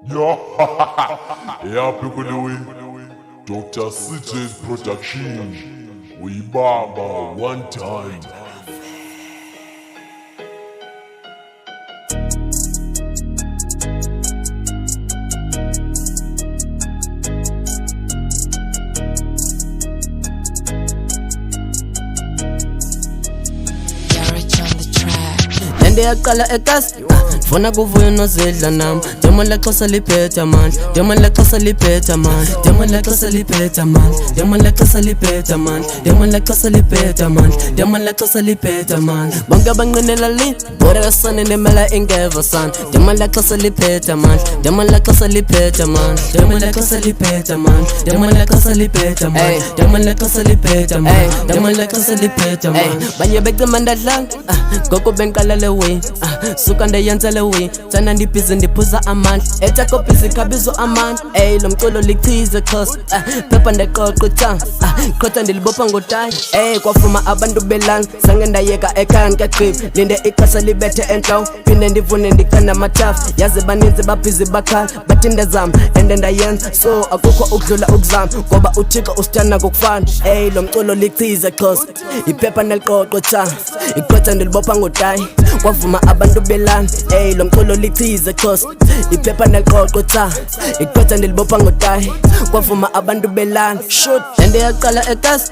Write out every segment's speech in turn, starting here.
Yeah, yeah, people do it. Dr. CJ's production. We baba one time. Ndiyaqala ekas funa kuvuya nozidla nami demo leXhosa liphetha amandla demo leXhosa liphetha amandla demo leXhosa liphetha amandla demo leXhosa liphetha amandla demo leXhosa liphetha amandla demo leXhosa liphetha amandla bonke abanqinela li bora kasane nemela ingeva sana demo leXhosa liphetha amandla demo leXhosa liphetha amandla demo leXhosa liphetha amandla demo leXhosa liphetha amandla demo leXhosa liphetha amandla demo leXhosa liphetha amandla banye becima ndadlanga gogo benqalele we suka ndeyenzele we thana ndibhizi ndiphuza amandla ethakho bhizi khabizo amandla lo mculo lichize Xhosa phepha ndeqoqo tha qhotha ndilibopha ngotayi kwafuma abantu belanga sange ndayeka ekhaya ngegqiba linde ixesha libethe entloko phinde ndivune ndikhana amathafu yaze baninzi babhizi bakhala bathi ndezama and ndayenza so akukho ukudlula ukuzama ngoba uthixo usithanda kokufana lo mculo lichize Xhosa iphepha neliqoqo tha iqhotha ndilibopha ngotayi kwavuma abantu belana lo mculo lichize Xhosa iphepha neliqoqo tha iqhotha ndilibopha ngotayi kwavuma abantu belana shoot ndiyaqala ekas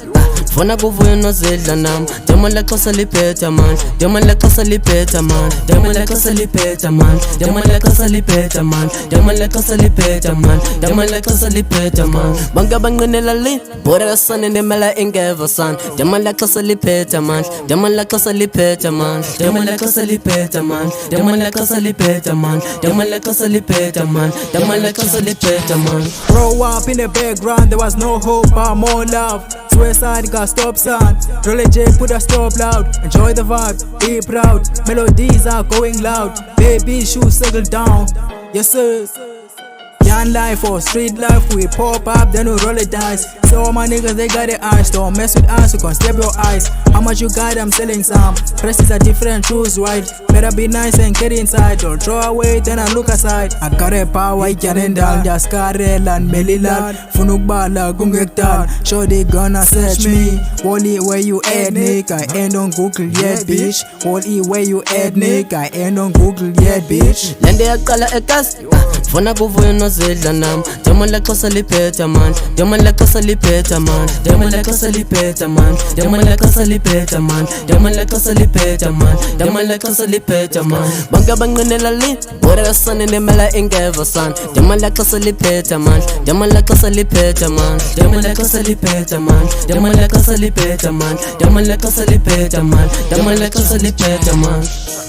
funa kuvuya nozidla nami demo leXhosa liphetha amandla demo leXhosa liphetha amandla demo leXhosa liphetha amandla demo leXhosa liphetha amandla demo leXhosa liphetha amandla demo leXhosa liphetha amandla bonke abanqinela li bora kasane nemela ingeva sana demo leXhosa liphetha amandla demo leXhosa liphetha amandla demo leXhosa liphetha amandla demo leXhosa liphetha amandla demo leXhosa liphetha amandla demo leXhosa liphetha amandla. Grow up in the background, there was no hope but more love. Suicide got stop sign. Roll a J, put a stop loud. Enjoy the vibe, be proud. Melodies are going loud. Baby shoes settle down. Yes sir. Young life or street life, we pop up, then we roll the dice. So all my niggas, they got the eyes. Don't mess with us, you can stab your eyes. How much you got, I'm selling some. Prices are different, choose right. Better be nice and get inside. Don't throw away, then I look aside. I got a power, I can handle. Just Karel and Melilan. Funukbala, gungektal. Sure they gonna search me. Wally, where you at, Nick? I ain't on Google yet, bitch. Wally, where you at, Nick? I ain't on Google yet, bitch. Ndiyaqala ekas funa kuvuya nozidla nami demo leXhosa liphetha amandla demo leXhosa liphetha amandla demo leXhosa liphetha amandla demo leXhosa liphetha amandla demo leXhosa liphetha amandla demo leXhosa liphetha amandla bonke abanqinela li bora kasane nemela ingeva sana demo leXhosa liphetha amandla demo leXhosa liphetha amandla demo leXhosa liphetha amandla demo leXhosa liphetha amandla demo leXhosa liphetha amandla demo leXhosa liphetha amandla.